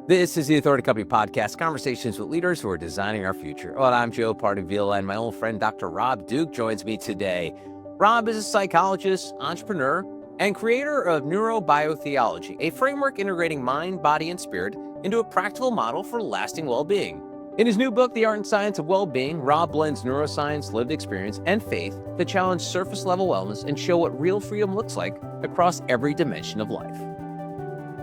This is the Authority Company Podcast, conversations with leaders who are designing our future. Well, I'm Joe Pardavila, and my old friend Dr. Rob Douk joins me today. Rob is a psychologist, entrepreneur, and creator of Neurobiotheology, a framework integrating mind, body, and spirit into a practical model for lasting well-being. In his new book, The Art and Science of Wellbeing, Rob blends neuroscience, lived experience, and faith to challenge surface-level wellness and show what real freedom looks like across every dimension of life.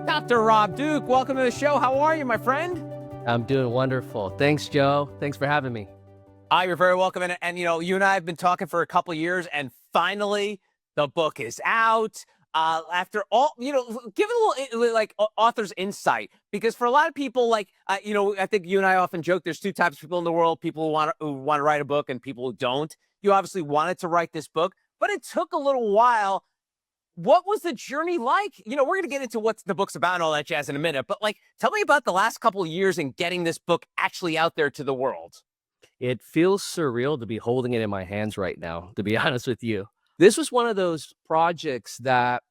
Dr. Rob Douk, welcome to the show. How are you, my friend? I'm doing wonderful. Thanks, Joe. Thanks for having me. You're very welcome. And, you and I have been talking for a couple of years, and finally the book is out. After all, give it a little, author's insight, because for a lot of people, I think you and I often joke, there's two types of people in the world, people who want to write a book and people who don't. You obviously wanted to write this book, but it took a little while. What was the journey like? We're going to get into what the book's about and all that jazz in a minute, but tell me about the last couple of years in getting this book actually out there to the world. It feels surreal to be holding it in my hands right now, to be honest with you. This was one of those projects that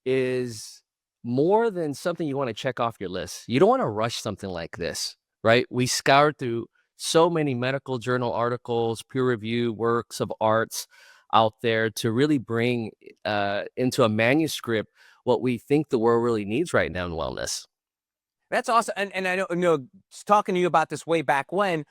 is more than something you want to check off your list. You don't want to rush something like this, right? We scoured through so many medical journal articles, peer-reviewed works of arts out there to really bring into a manuscript what we think the world really needs right now in wellness. That's awesome. And I know talking to you about this way back when,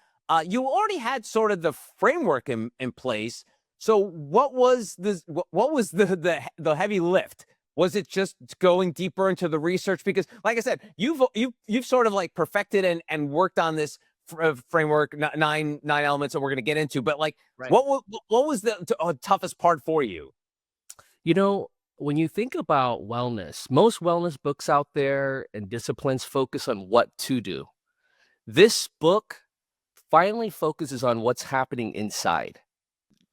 you already had sort of the framework in place. So what was the heavy lift? Was it just going deeper into the research? Because like I said, you've sort of perfected and worked on this framework, nine elements that we're going to get into, but right. What was the toughest part for you? When you think about wellness, most wellness books out there and disciplines focus on what to do. This book finally focuses on what's happening inside,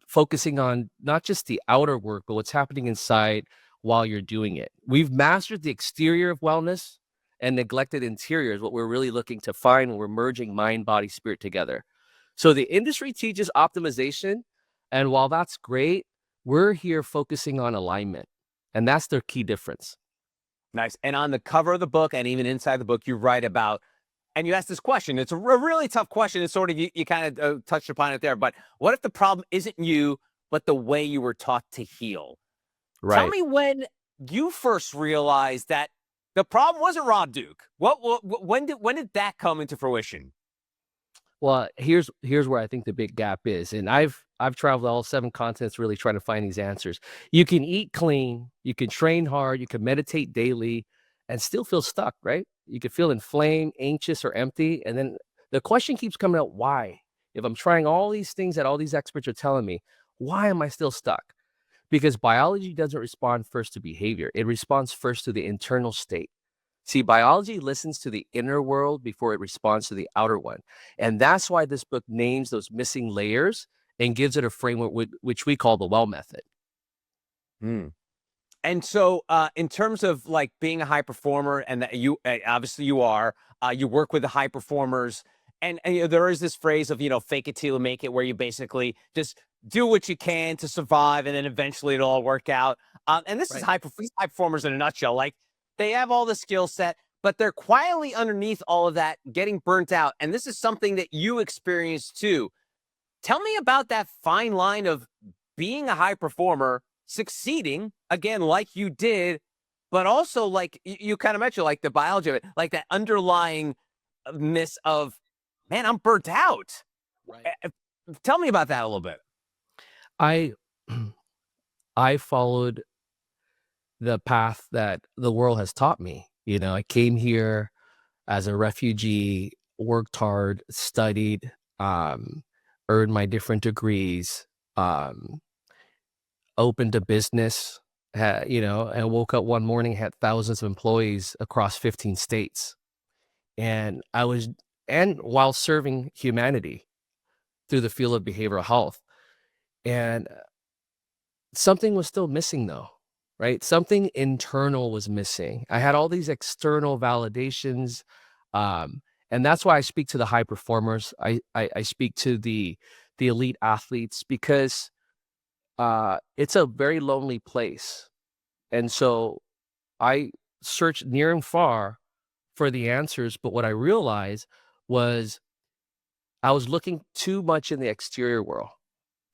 focusing on not just the outer work, but what's happening inside while you're doing it. We've mastered the exterior of wellness and neglected interior is what we're really looking to find when we're merging mind, body, spirit together. So the industry teaches optimization, and while that's great, we're here focusing on alignment, and that's their key difference. Nice. And on the cover of the book and even inside the book, you write about, and you ask this question, it's a really tough question. It's sort of, you kind of touched upon it there, but what if the problem isn't you, but the way you were taught to heal? Right. Tell me when you first realized that the problem wasn't Rob Douk. When did that come into fruition? Well, here's where I think the big gap is, and I've traveled all 7 continents really trying to find these answers. You can eat clean, you can train hard, you can meditate daily, and still feel stuck, right? You can feel inflamed, anxious, or empty, and then the question keeps coming up: why? If I'm trying all these things that all these experts are telling me, why am I still stuck? Because biology doesn't respond first to behavior. It responds first to the internal state. See, biology listens to the inner world before it responds to the outer one. And that's why this book names those missing layers and gives it a framework which we call the well method. And so in terms of being a high performer, and that you obviously you are, you work with the high performers, and there is this phrase of, fake it till you make it, where you basically just do what you can to survive, and then eventually it'll all work out. And this is high performers in a nutshell. They have all the skill set, but they're quietly underneath all of that getting burnt out. And this is something that you experienced too. Tell me about that fine line of being a high performer, succeeding, again, like you did, but also you kind of mentioned, the biology of it, that underlying miss of, man, I'm burnt out. Right. Tell me about that a little bit. I followed the path that the world has taught me. I came here as a refugee, worked hard, studied, earned my different degrees, opened a business, and woke up one morning, had thousands of employees across 15 states. And while serving humanity through the field of behavioral health. And something was still missing though, right? Something internal was missing. I had all these external validations. And that's why I speak to the high performers. I speak to the elite athletes, because it's a very lonely place. And so I searched near and far for the answers, but what I realized was I was looking too much in the exterior world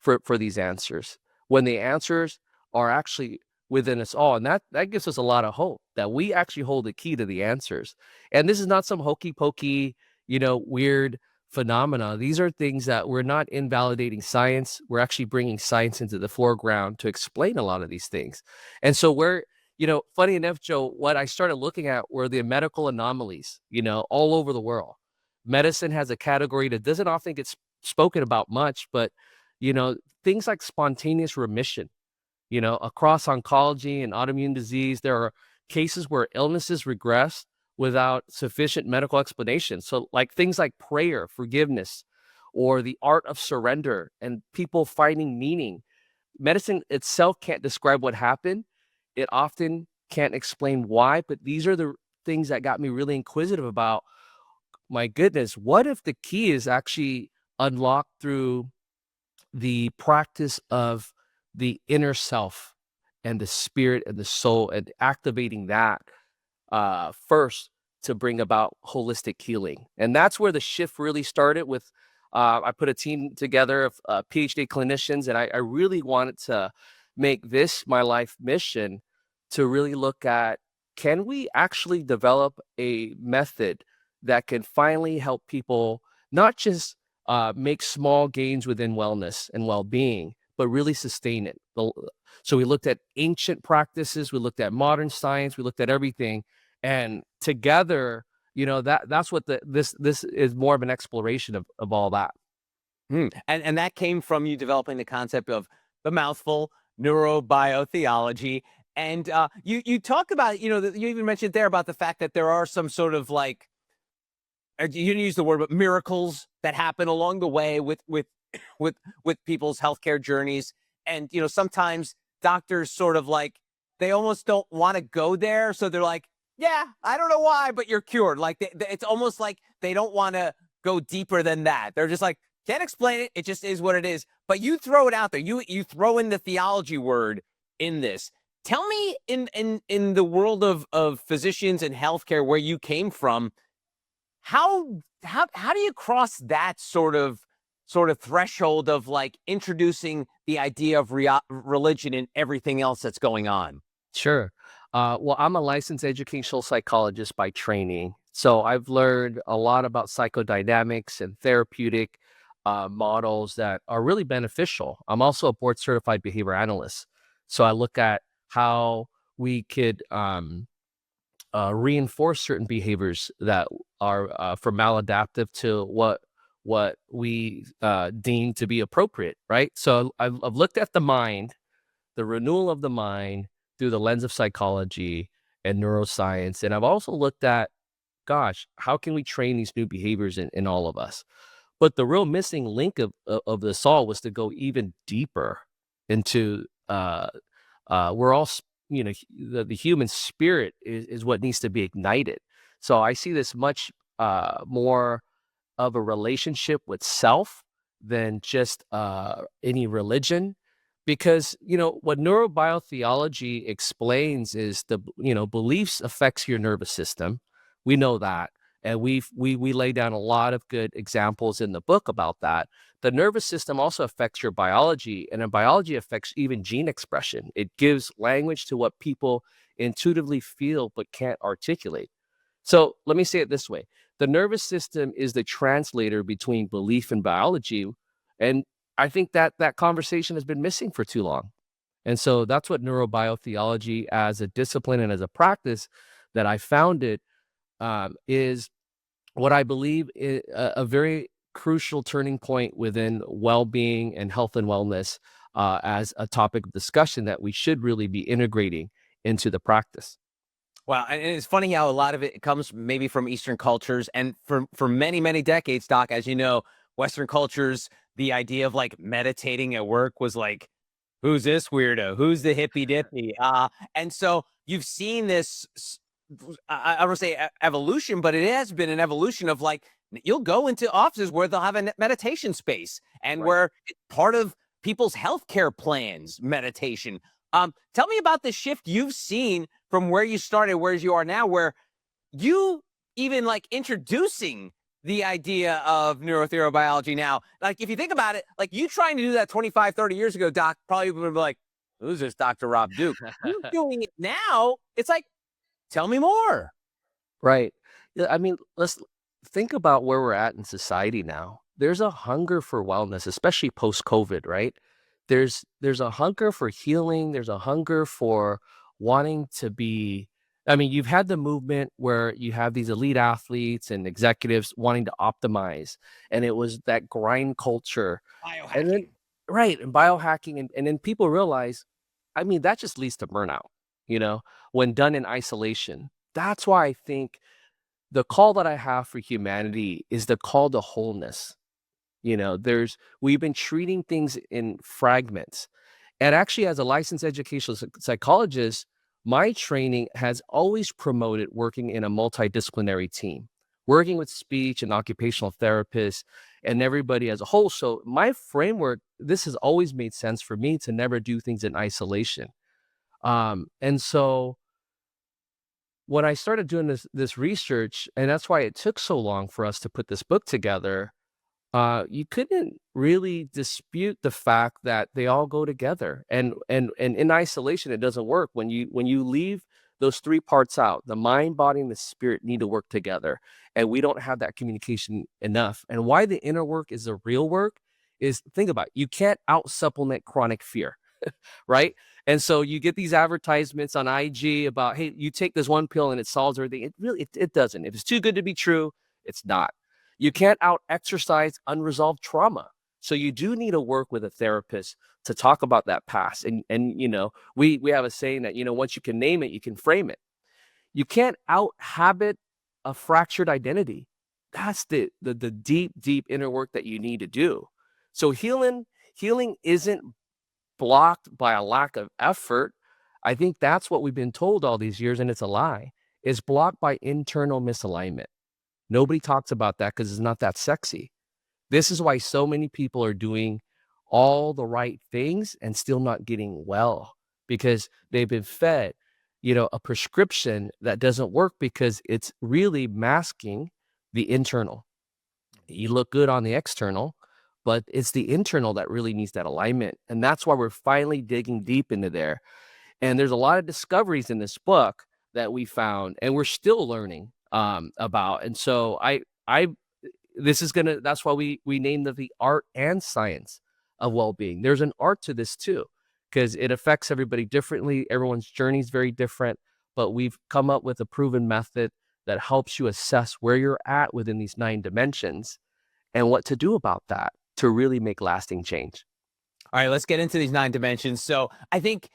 for these answers, when the answers are actually within us all, and that gives us a lot of hope that we actually hold the key to the answers. And this is not some hokey pokey, weird phenomena. These are things that we're not invalidating science. We're actually bringing science into the foreground to explain a lot of these things. And so funny enough, Joe, what I started looking at were the medical anomalies, all over the world. Medicine has a category that doesn't often get spoken about much, but you know, things like spontaneous remission, across oncology and autoimmune disease, there are cases where illnesses regress without sufficient medical explanation. So, like things like prayer, forgiveness, or the art of surrender, and people finding meaning. Medicine itself can't describe what happened. It often can't explain why, but these are the things that got me really inquisitive about, my goodness, what if the key is actually unlocked through the practice of the inner self and the spirit and the soul, and activating that first to bring about holistic healing. And that's where the shift really started with, I put a team together of PhD clinicians, and I really wanted to make this my life mission to really look at, can we actually develop a method that can finally help people not just make small gains within wellness and well-being, but really sustain it. So we looked at ancient practices, we looked at modern science, we looked at everything, and together, that's what this is more of an exploration of all that. And that came from you developing the concept of the mouthful, neurobiotheology. And you talk about, you even mentioned there about the fact that there are some sort of like, you didn't use the word, but miracles that happen along the way with people's healthcare journeys. And sometimes doctors sort of like, they almost don't want to go there, so they're like, yeah, I don't know why, but you're cured. Like it's almost like they don't want to go deeper than that. They're just like, can't explain it, it just is what it is. But you throw it out there, you throw in the theology word in this. Tell me, in the world of physicians and healthcare, where you came from, how do you cross that sort of threshold of like introducing the idea of religion and everything else that's going on? Sure. Well, I'm a licensed educational psychologist by training. So I've learned a lot about psychodynamics and therapeutic models that are really beneficial. I'm also a board certified behavior analyst. So I look at how we could reinforce certain behaviors that are from maladaptive to what we deem to be appropriate, right? So I've looked at the mind, the renewal of the mind through the lens of psychology and neuroscience, and I've also looked at, gosh, how can we train these new behaviors in all of us? But the real missing link of this all was to go even deeper into we're all the human spirit is what needs to be ignited. So I see this much more of a relationship with self than just any religion, because what neurobiotheology explains is beliefs affects your nervous system. We know that, and we lay down a lot of good examples in the book about that. The nervous system also affects your biology, and then biology affects even gene expression. It gives language to what people intuitively feel but can't articulate. So let me say it this way. The nervous system is the translator between belief and biology. And I think that conversation has been missing for too long. And so that's what neurobiotheology as a discipline and as a practice that I founded is what I believe is a very crucial turning point within well-being and health and wellness as a topic of discussion that we should really be integrating into the practice. Wow, and it's funny how a lot of it comes maybe from Eastern cultures, and for many many decades, Doc, as you know, Western cultures, the idea of like meditating at work was like, who's this weirdo? Who's the hippy dippy? And so you've seen this. I don't want to say evolution, but it has been an evolution of like, you'll go into offices where they'll have a meditation space, and Right. where it's part of people's healthcare plans, meditation. Tell me about the shift you've seen from where you started, where you are now, where you even like introducing the idea of neurobiology now. Like, if you think about it, like you trying to do that 25, 30 years ago, Doc, probably would be like, who's this Dr. Rob Duke? You doing it now, it's like, tell me more. Right. Yeah, I mean, let's think about where we're at in society now. There's a hunger for wellness, especially post-COVID, right? There's a hunger for healing, there's a hunger for wanting to be. I mean, you've had the movement where you have these elite athletes and executives wanting to optimize, and it was that grind culture. And then Biohacking. right, and biohacking, and then people realize, I mean, that just leads to burnout, you know, when done in isolation. That's why I think the call that I have for humanity is the call to wholeness. You know, we've been treating things in fragments. And actually, as a licensed educational psychologist, my training has always promoted working in a multidisciplinary team, working with speech and occupational therapists and everybody as a whole. So my framework, this has always made sense for me to never do things in isolation. And so when I started doing this research, and that's why it took so long for us to put this book together, you couldn't really dispute the fact that they all go together. And in isolation, it doesn't work. When you leave those three parts out, the mind, body, and the spirit need to work together, and we don't have that communication enough. And why the inner work is the real work is, think about it, you can't out supplement chronic fear, right? And so you get these advertisements on IG about, hey, you take this one pill and it solves everything. It really, it doesn't. If it's too good to be true, it's not. You can't out exercise unresolved trauma. So you do need to work with a therapist to talk about that past. And you know, we have a saying that, you know, once you can name it, you can frame it. You can't out habit a fractured identity. That's the deep, deep inner work that you need to do. So healing isn't blocked by a lack of effort. I think that's what we've been told all these years, and it's a lie. It's blocked by internal misalignment. Nobody talks about that because it's not that sexy. This is why so many people are doing all the right things and still not getting well, because they've been fed, you know, a prescription that doesn't work because it's really masking the internal. You look good on the external, but it's the internal that really needs that alignment. And that's why we're finally digging deep into there. And there's a lot of discoveries in this book that we found and we're still learning about. And so I this is gonna that's why we named it the art and science of well-being. There's an art to this too, because it affects everybody differently. Everyone's journey is very different, but we've come up with a proven method that helps you assess where you're at within these 9 dimensions and what to do about that to really make lasting change. All right, let's get into these 9 dimensions. So I think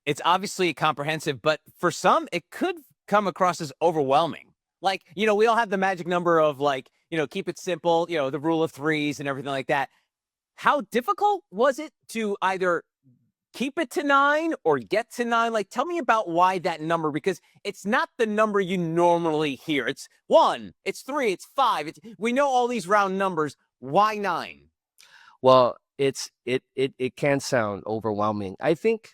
it's obviously comprehensive, but for some, it could come across as overwhelming. Like, you know, we all have the magic number of, like, you know, keep it simple, you know, the rule of threes and everything like that. How difficult was it to either keep it to 9 or get to 9? Like, tell me about why that number, because it's not the number you normally hear. It's 1, it's 3, it's 5. We know all these round numbers. Why 9? Well, it can sound overwhelming. I think,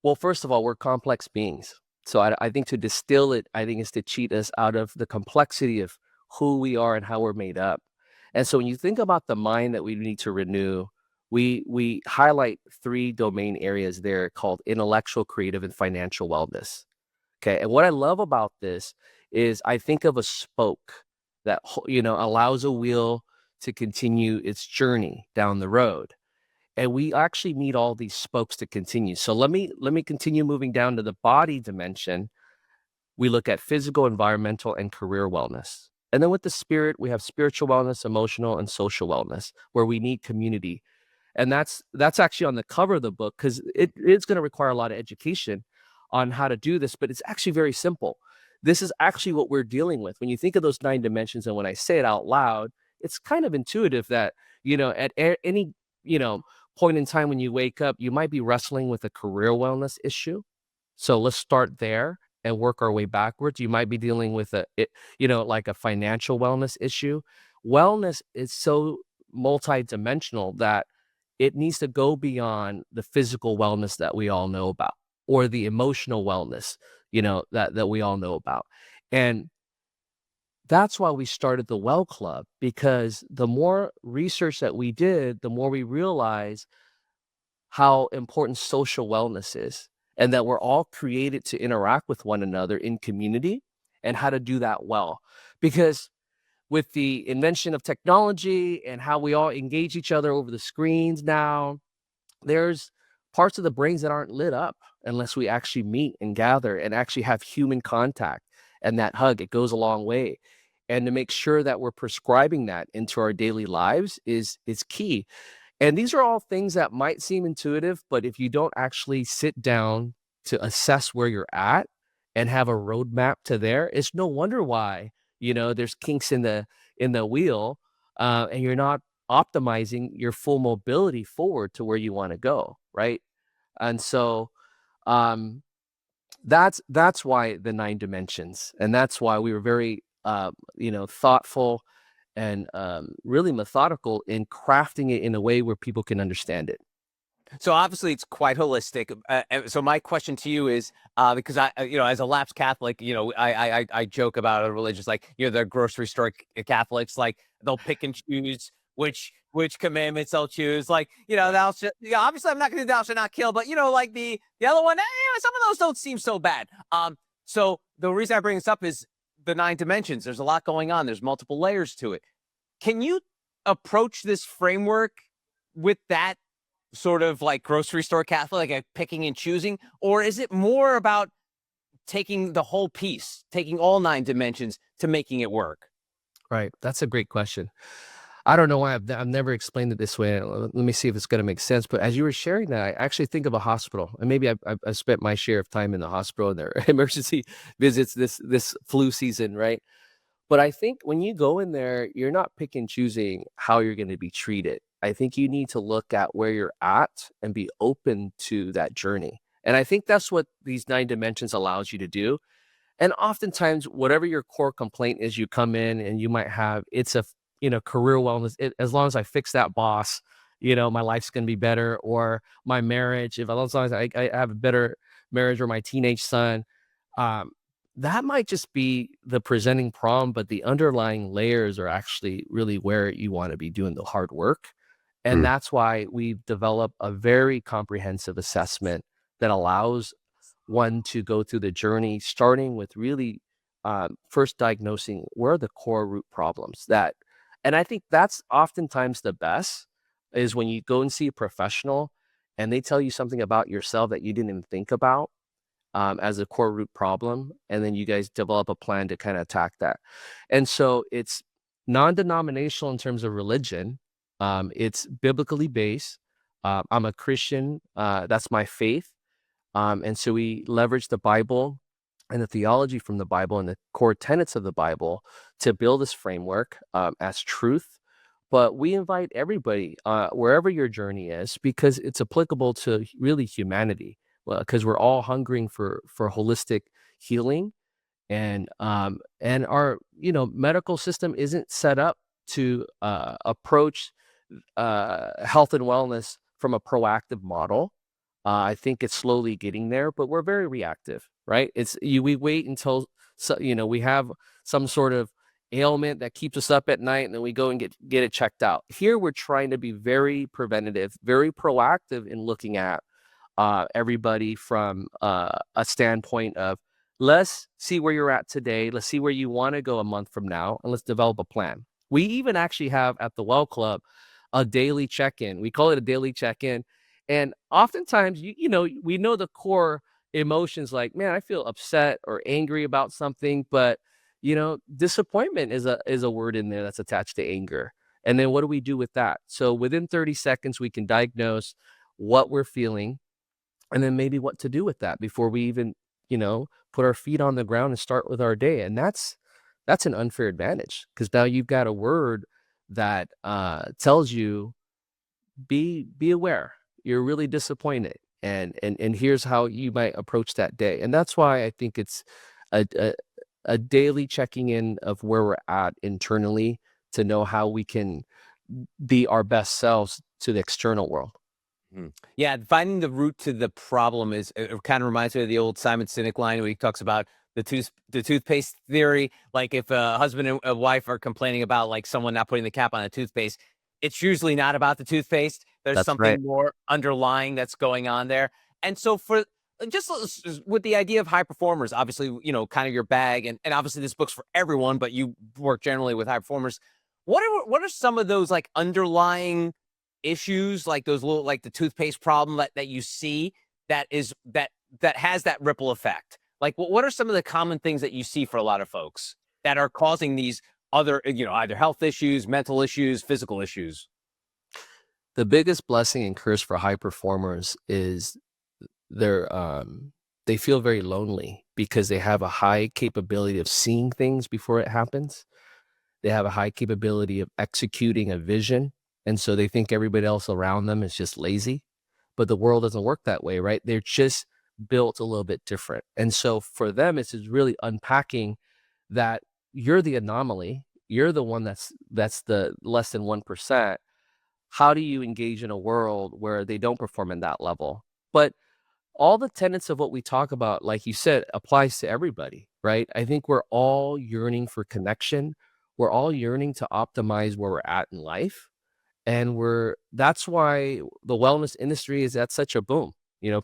well, first of all, we're complex beings. So I think to distill it, I think is to cheat us out of the complexity of who we are and how we're made up. And so when you think about the mind that we need to renew, we highlight 3 domain areas there called intellectual, creative, and financial wellness. Okay. And what I love about this is I think of a spoke that, you know, allows a wheel to continue its journey down the road. And we actually need all these spokes to continue. So let me continue moving down to the body dimension. We look at physical, environmental, and career wellness. And then with the spirit, we have spiritual wellness, emotional, and social wellness, where we need community. And that's actually on the cover of the book, because it's going to require a lot of education on how to do this, but it's actually very simple. This is actually what we're dealing with. When you think of those 9 dimensions, and when I say it out loud, it's kind of intuitive that, you know, at any, you know, point in time when you wake up, you might be wrestling with a career wellness issue. So let's start there and work our way backwards. You might be dealing with you know, like a financial wellness issue. Wellness is so multidimensional that it needs to go beyond the physical wellness that we all know about, or the emotional wellness, you know, that we all know about. And that's why we started the Well Club, because the more research that we did, the more we realized how important social wellness is, and that we're all created to interact with one another in community, and how to do that well. Because with the invention of technology and how we all engage each other over the screens now, there's parts of the brains that aren't lit up unless we actually meet and gather and actually have human contact. And that hug, it goes a long way. And to make sure that we're prescribing that into our daily lives is key. And these are all things that might seem intuitive, but if you don't actually sit down to assess where you're at and have a roadmap to there, it's no wonder why, there's kinks in the wheel, and you're not optimizing your full mobility forward to where you want to go, right? And so, um, that's why the 9 dimensions, and that's why we were very, thoughtful and really methodical in crafting it in a way where people can understand it. So obviously it's quite holistic. And so my question to you is, because as a lapsed Catholic, I joke about a religious, like, the grocery store Catholics, like they'll pick and choose which commandments they'll choose. Like, thou shalt, obviously I'm not going to do thou shalt not kill, but like the other one, some of those don't seem so bad. So the reason I bring this up is the 9 dimensions. There's a lot going on. There's multiple layers to it. Can you approach this framework with that sort of like grocery store Catholic, like picking and choosing? Or is it more about taking the whole piece, taking all 9 dimensions to making it work? Right. That's a great question. I don't know why I've never explained it this way. Let me see if it's going to make sense. But as you were sharing that, I actually think of a hospital, and maybe I've spent my share of time in the hospital and their emergency visits this flu season, right? But I think when you go in there, you're not pick and choosing how you're going to be treated. I think you need to look at where you're at and be open to that journey. And I think that's what these 9 dimensions allows you to do. And oftentimes, whatever your core complaint is, you come in and you might have, it's a, career wellness. As long as I fix that boss, my life's going to be better, or my marriage, if as long as I have a better marriage, or my teenage son, um, that might just be the presenting problem, but the underlying layers are actually really where you want to be doing the hard work. And Mm. that's why we've developed a very comprehensive assessment that allows one to go through the journey, starting with really first diagnosing where are the core root problems that, and I think that's oftentimes the best is when you go and see a professional and they tell you something about yourself that you didn't even think about as a core root problem. And then you guys develop a plan to kind of attack that. And so it's non-denominational in terms of religion. It's biblically based. I'm a Christian. That's my faith. And so we leverage the Bible and the theology from the Bible and the core tenets of the Bible to build this framework as truth. But we invite everybody, wherever your journey is, because it's applicable to really humanity. Well, because we're all hungering for holistic healing, and our medical system isn't set up to approach health and wellness from a proactive model. I think it's slowly getting there, but we're very reactive, right? We wait until we have some sort of ailment that keeps us up at night, and then we go and get it checked out. Here, we're trying to be very preventative, very proactive in looking at everybody from a standpoint of, let's see where you're at today. Let's see where you want to go a month from now, and let's develop a plan. We even actually have at the Well Club a daily check-in. We call it a daily check-in. And oftentimes, we know the core emotions, like, man, I feel upset or angry about something, but disappointment is a word in there that's attached to anger. And then what do we do with that? So within 30 seconds, we can diagnose what we're feeling, and then maybe what to do with that before we even, put our feet on the ground and start with our day. And that's an unfair advantage, because now you've got a word that tells you, be aware. You're really disappointed, and here's how you might approach that day. And that's why I think it's a daily checking in of where we're at internally to know how we can be our best selves to the external world. Yeah, finding the root to the problem is, it kind of reminds me of the old Simon Sinek line where he talks about the toothpaste theory. Like if a husband and a wife are complaining about like someone not putting the cap on the toothpaste, it's usually not about the toothpaste. There's That's right. something more underlying that's going on there. And so for just with the idea of high performers, obviously, kind of your bag, and obviously this book's for everyone, but you work generally with high performers. What are some of those like underlying issues, like those little, like the toothpaste problem that you see that is that has that ripple effect? Like, what are some of the common things that you see for a lot of folks that are causing these other, either health issues, mental issues, physical issues? The biggest blessing and curse for high performers is they're they feel very lonely because they have a high capability of seeing things before it happens. They have a high capability of executing a vision, and so they think everybody else around them is just lazy, but the world doesn't work that way, right? They're just built a little bit different. And so for them, it's just really unpacking that you're the anomaly. You're the one that's the less than 1%. How do you engage in a world where they don't perform in that level? But all the tenets of what we talk about, like you said, applies to everybody, right? I think we're all yearning for connection. We're all yearning to optimize where we're at in life. And that's why the wellness industry is at such a boom.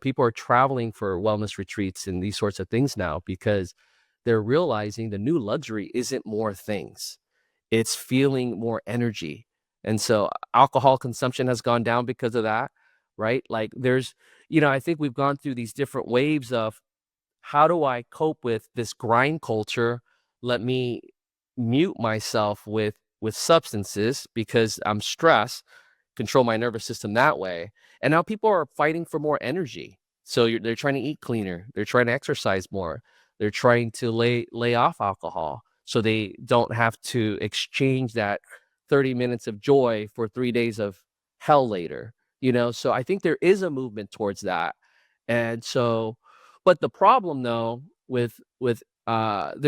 People are traveling for wellness retreats and these sorts of things now because they're realizing the new luxury isn't more things. It's feeling more energy. And so alcohol consumption has gone down because of that, right? Like I think we've gone through these different waves of how do I cope with this grind culture? Let me mute myself with substances because I'm stressed, control my nervous system that way. And now people are fighting for more energy. So they're trying to eat cleaner. They're trying to exercise more. They're trying to lay off alcohol so they don't have to exchange that 30 minutes of joy for 3 days of hell later. So I think there is a movement towards that. And so, but the problem though, there's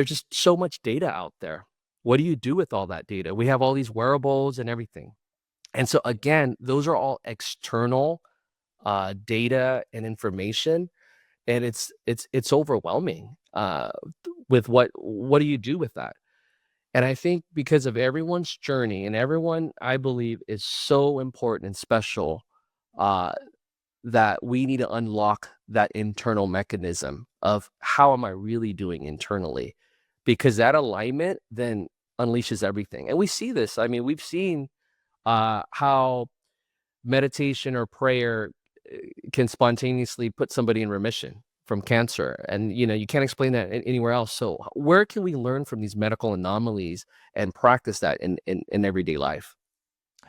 just so much data out there. What do you do with all that data? We have all these wearables and everything. And so again, those are all external data and information, and it's overwhelming with what do you do with that? And I think because of everyone's journey, and everyone I believe is so important and special, uh, that we need to unlock that internal mechanism of how am I really doing internally? Because that alignment then unleashes everything. And we see this. I mean, we've seen how meditation or prayer can spontaneously put somebody in remission from cancer. And, you can't explain that anywhere else. So where can we learn from these medical anomalies and practice that in everyday life?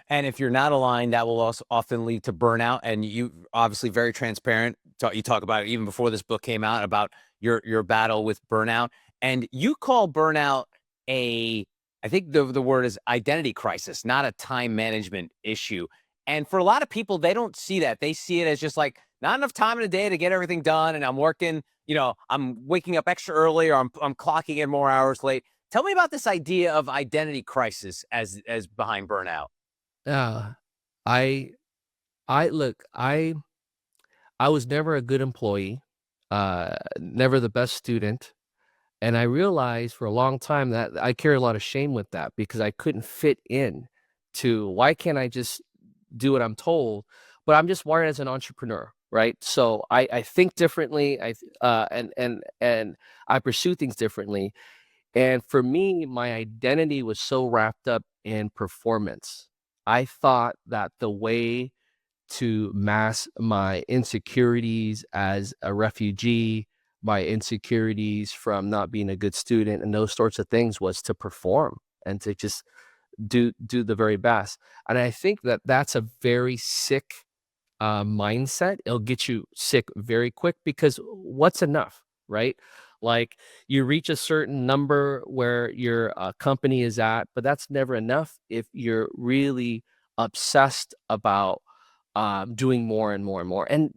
And if you're not aligned, that will also often lead to burnout. And you obviously very transparent. You talk about it even before this book came out about your battle with burnout. And you call burnout I think the word is identity crisis, not a time management issue. And for a lot of people, they don't see that. They see it as just like not enough time in a day to get everything done. And I'm working, I'm waking up extra early, or I'm clocking in more hours late. Tell me about this idea of identity crisis as behind burnout. Yeah. I I look, I was never a good employee, never the best student. And I realized for a long time that I carry a lot of shame with that because I couldn't fit in to why can't I just do what I'm told? But I'm just wired as an entrepreneur, right? So I think differently. And I pursue things differently. And for me, my identity was so wrapped up in performance. I thought that the way to mask my insecurities as a refugee, my insecurities from not being a good student, and those sorts of things was to perform and to just do the very best. And I think that that's a very sick mindset. It'll get you sick very quick because what's enough, right? Like you reach a certain number where your company is at, but that's never enough if you're really obsessed about doing more and more and more. And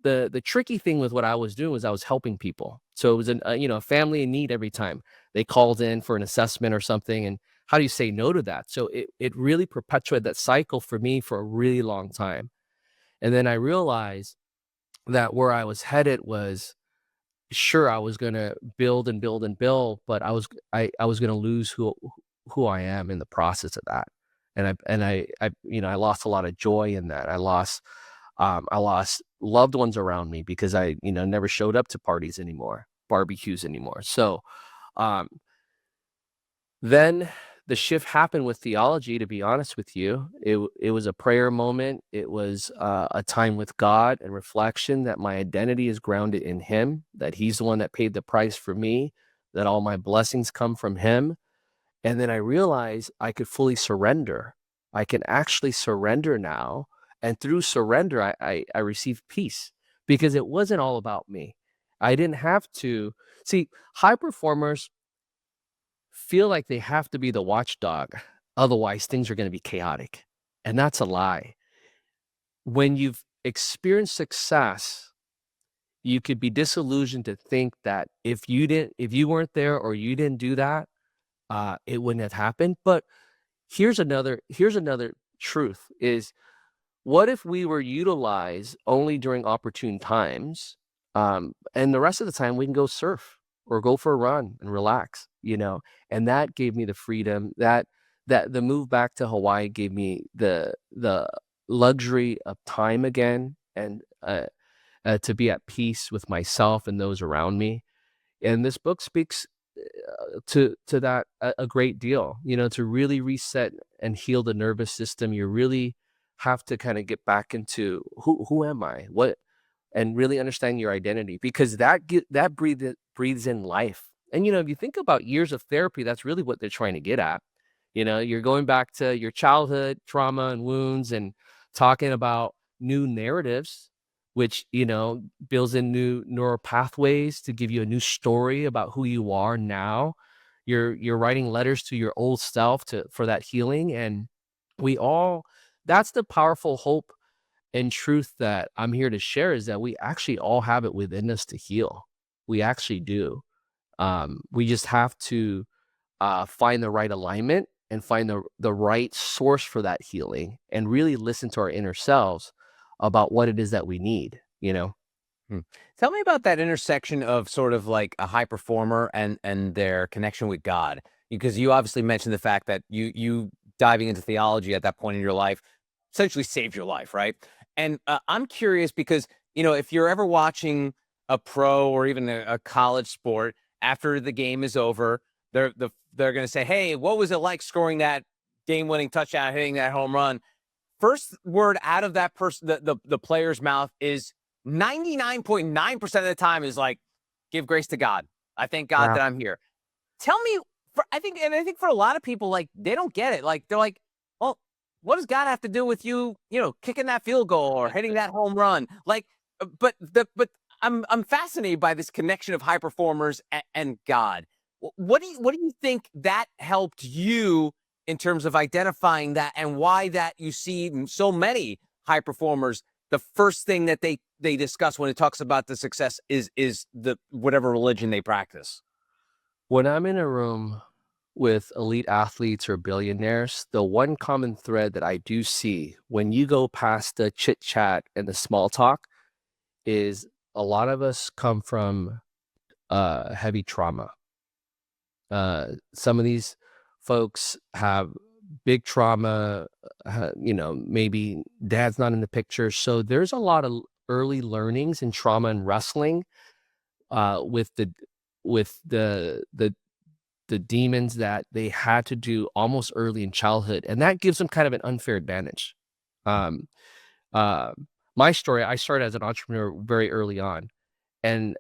the tricky thing with what I was doing was I was helping people. So it was a family in need every time they called in for an assessment or something. And how do you say no to that? So it really perpetuated that cycle for me for a really long time. And then I realized that where I was headed was sure, I was gonna build and build and build, but I was gonna lose who I am in the process of that. And I I lost a lot of joy in that. I lost loved ones around me because I, never showed up to parties anymore, barbecues anymore. So um then the shift happened with theology, to be honest with you. It was a prayer moment. It was a time with God and reflection that my identity is grounded in Him, that He's the one that paid the price for me, that all my blessings come from Him. And then I realized I could fully surrender. I can actually surrender now. And through surrender, I received peace because it wasn't all about me. I didn't have to see high performers feel like they have to be the watchdog. Otherwise, things are going to be chaotic. And that's a lie. When you've experienced success, you could be disillusioned to think that if you weren't there or you didn't do that, it wouldn't have happened. But here's another truth is what if we were utilized only during opportune times, and the rest of the time we can go surf or go for a run and relax, And that gave me the freedom that the move back to Hawaii gave me the luxury of time again and to be at peace with myself and those around me. And this book speaks to that a great deal, to really reset and heal the nervous system. You really have to kind of get back into who am I, what, and really understand your identity, because that breathes in life. And if you think about years of therapy, that's really what they're trying to get at. You're going back to your childhood trauma and wounds and talking about new narratives, which builds in new neural pathways to give you a new story about who you are now. You're writing letters to your old self for that healing. And we all that's the powerful hope and truth that I'm here to share, is that we actually all have it within us to heal. We actually do. We just have to find the right alignment and find the right source for that healing, and really listen to our inner selves about what it is that we need. Hmm. Tell me about that intersection of sort of like a high performer and their connection with God, because you obviously mentioned the fact that you diving into theology at that point in your life essentially saved your life, right? And I'm curious because if you're ever watching a pro or even a college sport, after the game is over, they're going to say, "Hey, what was it like scoring that game-winning touchdown, hitting that home run?" First word out of that person, the player's mouth is 99.9% of the time is like, give grace to God. I thank God Wow. that I'm here. Tell me, I think for a lot of people, like, they don't get it. Like, they're like, well, what does God have to do with you, kicking that field goal or hitting that home run? Like, but I'm fascinated by this connection of high performers and God. What do you think that helped you in terms of identifying that, and why that you see so many high performers, the first thing that they discuss when it talks about the success is the whatever religion they practice? When I'm in a room with elite athletes or billionaires, the one common thread that I do see when you go past the chit chat and the small talk is a lot of us come from heavy trauma. Some of these folks have big trauma, maybe dad's not in the picture. So there's a lot of early learnings in trauma and wrestling with the demons that they had to do almost early in childhood, and that gives them kind of an unfair advantage. Um, uh, my story, I started as an entrepreneur very early on, and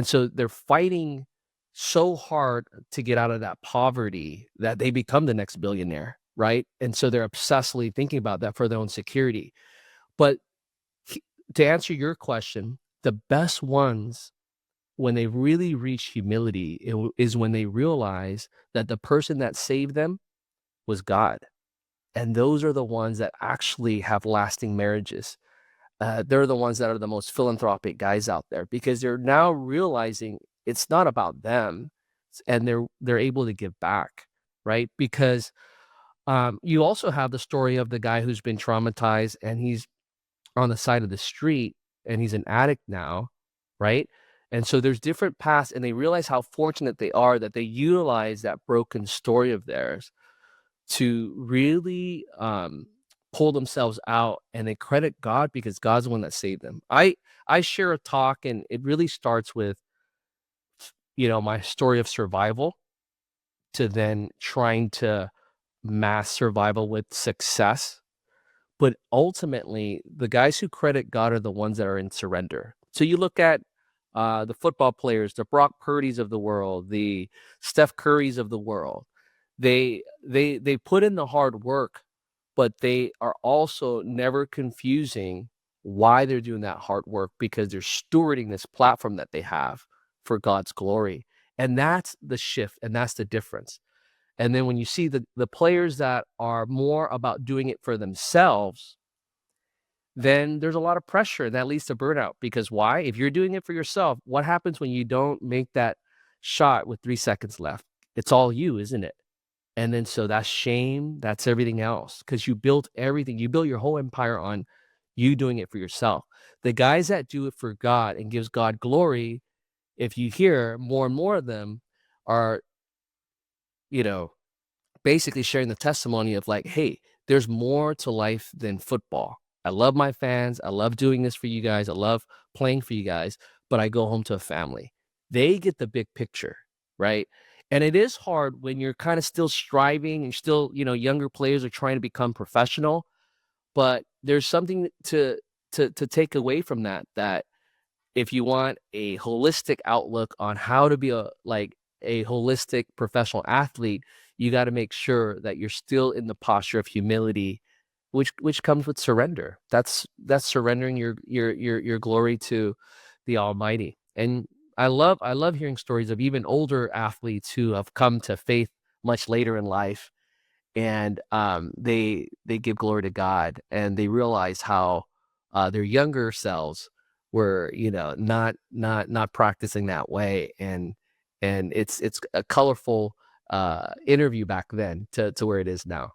so they're fighting so hard to get out of that poverty that they become the next billionaire, right? And so they're obsessively thinking about that for their own security. But he- to answer your question, the best ones, when they really reach humility, is when they realize that the person that saved them was God. And those are the ones that actually have lasting marriages. They're the ones that are the most philanthropic guys out there, because they're now realizing it's not about them, and they're able to give back, right? Because you also have the story of the guy who's been traumatized and he's on the side of the street and he's an addict now, right? And so there's different paths, and they realize how fortunate they are that they utilize that broken story of theirs to really pull themselves out, and they credit God because God's the one that saved them. I share a talk, and it really starts with, my story of survival to then trying to mass survival with success. But ultimately, the guys who credit God are the ones that are in surrender. So you look at the football players, the Brock Purdy's of the world, the Steph Curry's of the world. They put in the hard work, but they are also never confusing why they're doing that hard work, because they're stewarding this platform that they have for God's glory. And that's the shift, and that's the difference. And then when you see the players that are more about doing it for themselves, then there's a lot of pressure, and that leads to burnout. Because why? If you're doing it for yourself, what happens when you don't make that shot with 3 seconds left? It's all you, isn't it? And then so that's shame, that's everything else, because you built everything. You built your whole empire on you doing it for yourself. The guys that do it for God and gives God glory, if you hear more and more of them are, you know, basically sharing the testimony of like, hey, there's more to life than football. I love my fans. I love doing this for you guys. I love playing for you guys, but I go home to a family. They get the big picture, right? And it is hard when you're kind of still striving and still, younger players are trying to become professional, but there's something to take away from that if you want a holistic outlook on how to be a holistic professional athlete, you got to make sure that you're still in the posture of humility, which comes with surrender. That's surrendering your glory to the Almighty. And I love hearing stories of even older athletes who have come to faith much later in life, and they give glory to God, and they realize how their younger selves were, not practicing that way. And it's a colorful interview back then to where it is now.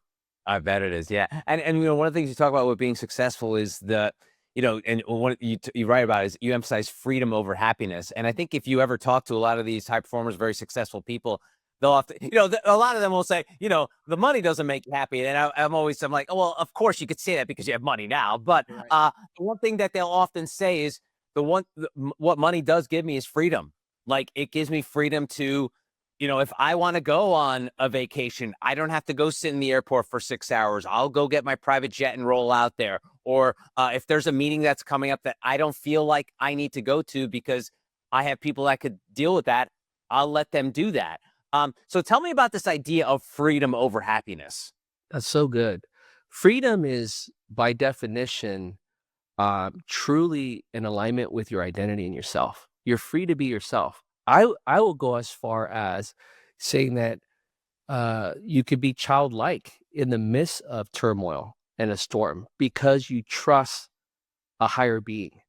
I bet it is, yeah. And one of the things you talk about with being successful is and what you write about is you emphasize freedom over happiness. And I think if you ever talk to a lot of these high performers, very successful people, they'll often, a lot of them will say, the money doesn't make you happy. And I'm like, oh, well, of course you could say that because you have money now. But Right. the one thing that they'll often say is what money does give me is freedom. Like it gives me freedom to if I want to go on a vacation, I don't have to go sit in the airport for 6 hours. I'll go get my private jet and roll out there. Or if there's a meeting that's coming up that I don't feel like I need to go to because I have people that could deal with that, I'll let them do that. So tell me about this idea of freedom over happiness. That's so good. Freedom is, by definition, truly in alignment with your identity and yourself. You're free to be yourself. I will go as far as saying that you could be childlike in the midst of turmoil and a storm because you trust a higher being.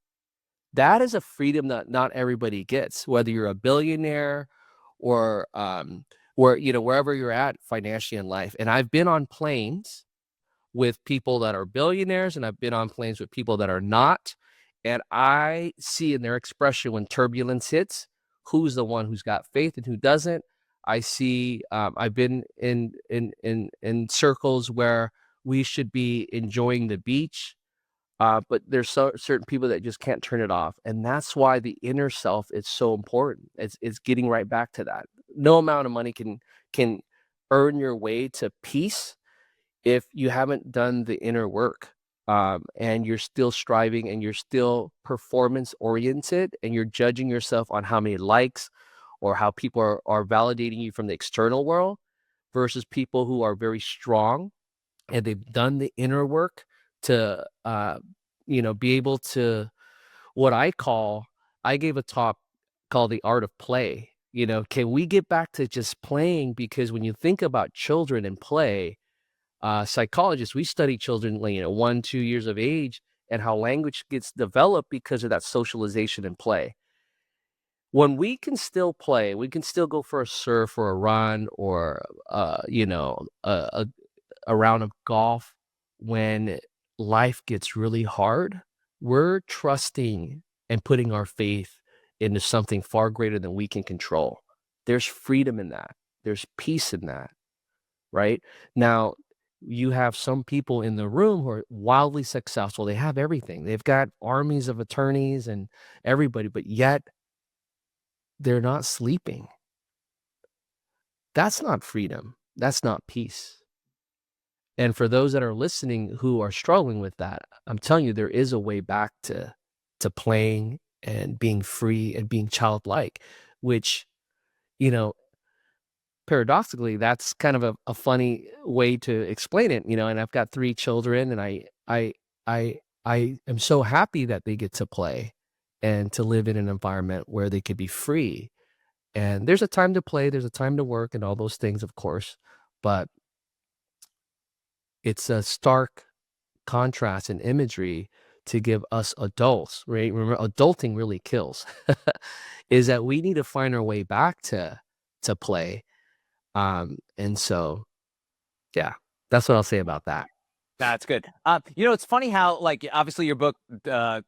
That is a freedom that not everybody gets, whether you're a billionaire or wherever you're at financially in life. And I've been on planes with people that are billionaires, and I've been on planes with people that are not. And I see in their expression when turbulence hits, who's the one who's got faith and who doesn't. I see. I've been in circles where we should be enjoying the beach, but there's certain people that just can't turn it off, and that's why the inner self is so important. It's getting right back to that. No amount of money can earn your way to peace if you haven't done the inner work, and you're still striving and you're still performance oriented and you're judging yourself on how many likes or how people are validating you from the external world versus people who are very strong and they've done the inner work to be able to what I gave a talk called The Art of Play. Can we get back to just playing? Because when you think about children and play, psychologists, we study children, 1, 2 years of age and how language gets developed because of that socialization and play. When we can still play, we can still go for a surf or a run or, a round of golf. When life gets really hard, we're trusting and putting our faith into something far greater than we can control. There's freedom in that. There's peace in that, right? Now, you have some people in the room who are wildly successful. They have everything. They've got armies of attorneys and everybody, but yet they're not sleeping. That's not freedom. That's not peace. And for those that are listening who are struggling with that, I'm telling you, there is a way back to playing and being free and being childlike, which, you know, paradoxically, that's kind of a funny way to explain it, and I've got 3 children, and I am so happy that they get to play and to live in an environment where they could be free. And there's a time to play, there's a time to work and all those things, of course, but it's a stark contrast and imagery to give us adults, right? Remember, adulting really kills, is that we need to find our way back to play. And so, yeah, that's what I'll say about that. That's good. It's funny how, like, obviously your book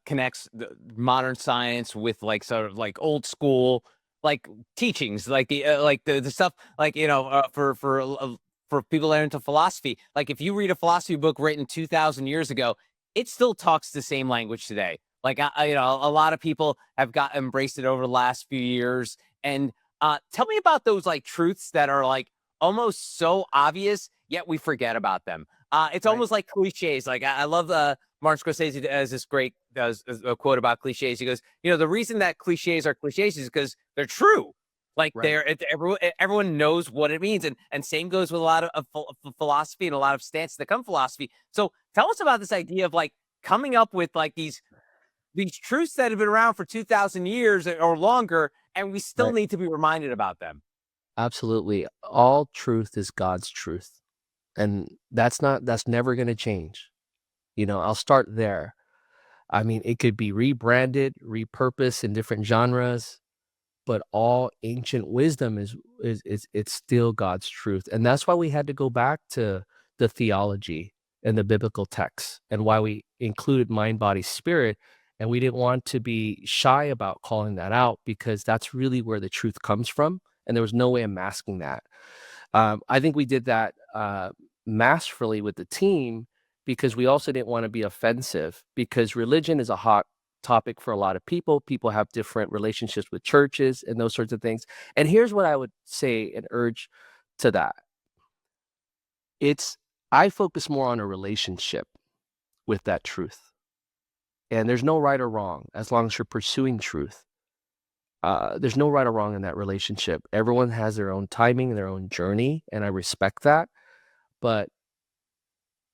connects modern science with like sort of like old school like teachings, like the stuff like for people that are into philosophy. Like if you read a philosophy book written 2,000 years ago, it still talks the same language today. Like a lot of people have got embraced it over the last few years. And tell me about those like truths that are like almost so obvious, yet we forget about them. It's Right. almost like cliches. Like I love Martin Scorsese has this great does a quote about cliches. He goes, the reason that cliches are cliches is because they're true. Like Right. everyone knows what it means, and same goes with a lot of philosophy and a lot of stances that come philosophy. So tell us about this idea of like coming up with like these truths that have been around for 2,000 years or longer, and we still Right. need to be reminded about them. Absolutely. All truth is God's truth. And that's never going to change. I'll start there. I mean, it could be rebranded, repurposed in different genres, but all ancient wisdom is it's still God's truth. And that's why we had to go back to the theology and the biblical texts, and why we included mind, body, spirit. And we didn't want to be shy about calling that out, because that's really where the truth comes from. And there was no way of masking that. I think we did that masterfully with the team, because we also didn't want to be offensive, because religion is a hot topic for a lot of people. People have different relationships with churches and those sorts of things. And here's what I would say and urge to that. I focus more on a relationship with that truth. And there's no right or wrong as long as you're pursuing truth. There's no right or wrong in that relationship. Everyone has their own timing, their own journey, and I respect that. But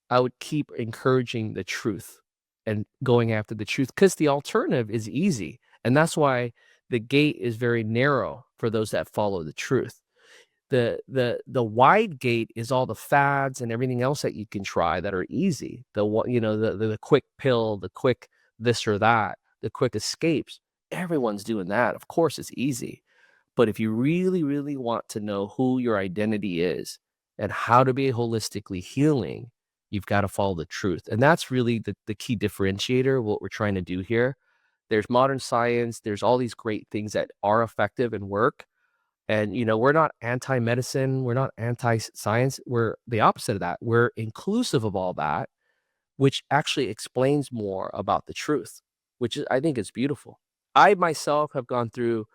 I would keep encouraging the truth and going after the truth, because the alternative is easy. And that's why the gate is very narrow for those that follow the truth. The wide gate is all the fads and everything else that you can try that are easy. The quick pill, the quick this or that, the quick escapes. Everyone's doing that. Of course, it's easy. But if you really, really want to know who your identity is and how to be holistically healing, you've got to follow the truth. And that's really the key differentiator, what we're trying to do here. There's modern science. There's all these great things that are effective and work. And, we're not anti-medicine. We're not anti-science. We're the opposite of that. We're inclusive of all that, which actually explains more about the truth, which I think is beautiful. I myself have gone through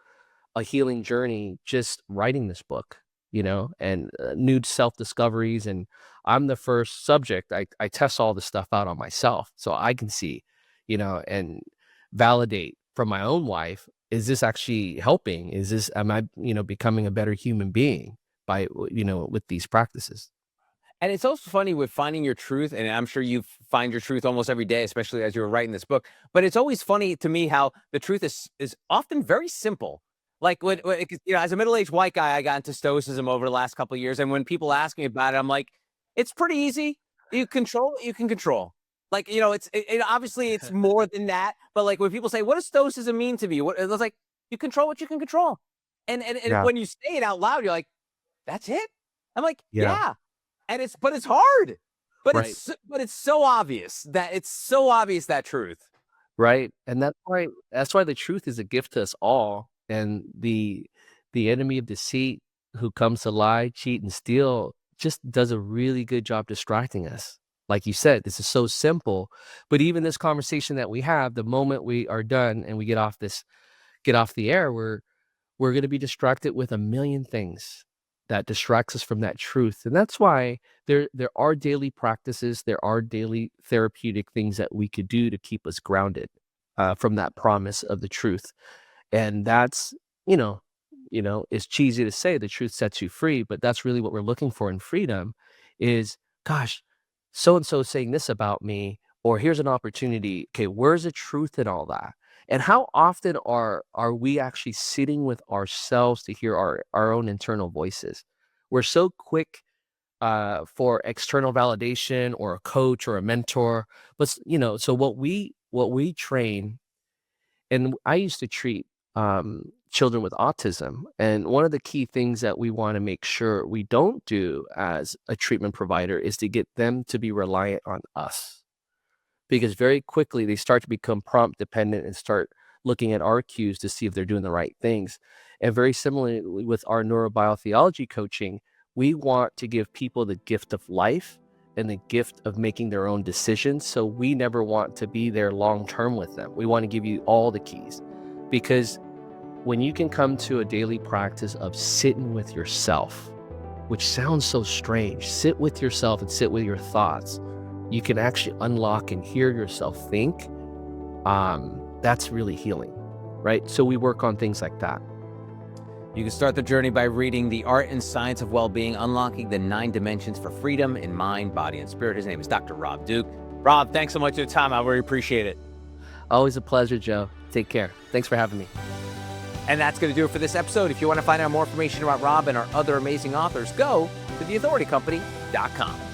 a healing journey just writing this book, and new self-discoveries. And I'm the first subject. I test all this stuff out on myself so I can see, and validate from my own wife, is this actually helping? Am I, becoming a better human being by, with these practices? And it's also funny with finding your truth, and I'm sure you find your truth almost every day, especially as you were writing this book. But it's always funny to me how the truth is often very simple. Like as a middle-aged white guy, I got into stoicism over the last couple of years, and when people ask me about it, I'm like, it's pretty easy. You control what you can control. Like obviously it's more than that. But like when people say, "What does stoicism mean to me?" It's like you control what you can control, and Yeah. when you say it out loud, you're like, "That's it." I'm like, Yeah. "Yeah." And it's hard, but Right. it's so obvious that truth. right? And that's why the truth is a gift to us all, and the enemy of deceit who comes to lie, cheat, and steal just does a really good job distracting us. Like you said, this is so simple, but even this conversation that we have, the moment we are done and we get off the air, we're going to be distracted with a million things that distracts us from that truth. And that's why there are daily practices, there are daily therapeutic things that we could do to keep us grounded from that promise of the truth. And that's, you know, it's cheesy to say the truth sets you free, but that's really what we're looking for in freedom is, gosh, so and so saying this about me, or here's an opportunity. Okay, where's the truth in all that? And how often are we actually sitting with ourselves to hear our own internal voices? We're so quick for external validation or a coach or a mentor, but so what we train, and I used to treat children with autism, and one of the key things that we want to make sure we don't do as a treatment provider is to get them to be reliant on us, because very quickly they start to become prompt dependent and start looking at our cues to see if they're doing the right things. And very similarly with our neurobiology coaching, we want to give people the gift of life and the gift of making their own decisions. So we never want to be there long term with them. We want to give you all the keys, because when you can come to a daily practice of sitting with yourself, which sounds so strange, sit with yourself and sit with your thoughts, you can actually unlock and hear yourself think. That's really healing, right? So we work on things like that. You can start the journey by reading The Art and Science of Wellbeing, Unlocking the 9 Dimensions for Freedom in Mind, Body, and Spirit. His name is Dr. Rob Douk. Rob, thanks so much for your time. I really appreciate it. Always a pleasure, Joe. Take care. Thanks for having me. And that's going to do it for this episode. If you want to find out more information about Rob and our other amazing authors, go to theauthoritycompany.com.